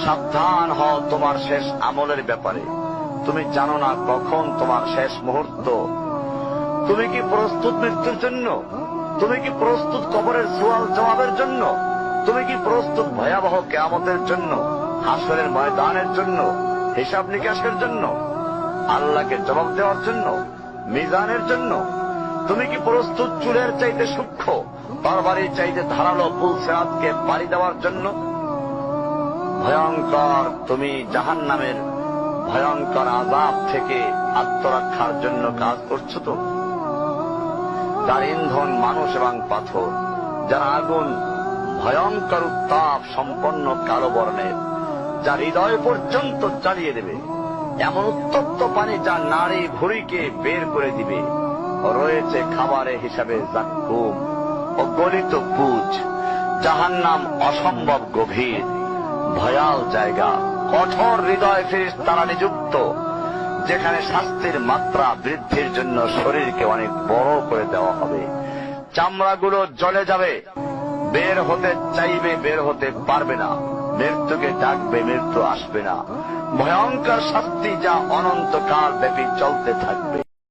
সাবধান হও তোমার শেষ আমলের ব্যাপারে। তুমি জানো না কখন তোমার শেষ মুহূর্ত। তুমি কি প্রস্তুত মৃত্যুর জন্য? তুমি কি প্রস্তুত কবরের সওয়াল জবাবের জন্য? তুমি কি প্রস্তুত ভয়াবহ কিয়ামতের জন্য, হাসরের ময়দানের জন্য, হিসাব নিকাশের জন্য, আল্লাহকে জবাব দেওয়ার জন্য, মিজানের জন্য? তুমি কি প্রস্তুত চুলের চাইতে সূক্ষ্ম, তরবারির চাইতে ধারালো পুল সিরাতকে পাড়ি দেওয়ার জন্য? ভয়ঙ্কর তুমি জাহান্নামের ভয়ঙ্কর আযাব থেকে আত্মরক্ষার জন্য কাজ করছো তো? যার ইন্ধন মানুষ এবং পাথর, যার আগুন ভয়ঙ্কর উত্তাপ সম্পন্ন কালো বর্ণের, যা হৃদয় পর্যন্ত জ্বালিয়ে দেবে, এমন উত্তপ্ত পানি যা নাড়ি ভুঁড়িকে বের করে দিবে। রয়েছে খাবারের হিসাবে জাক্কুম ও গলিত পুঁজ। জাহান্নাম অসম্ভব গভীর, ভয়াল জায়গা, কঠোর হৃদয় ফেরেশতারা নিযুক্ত, যেখানে শাস্তির মাত্রা বৃদ্ধির জন্য শরীরকে অনেক বড় করে দেওয়া হবে। চামড়াগুলো জ্বলে যাবে, বের হতে চাইবে, বের হতে পারবে না। মৃত্যুকে ডাকবে, মৃত্যু আসবে না। ভয়ঙ্কর শাস্তি যা অনন্তকাল ব্যাপী চলতে থাকবে।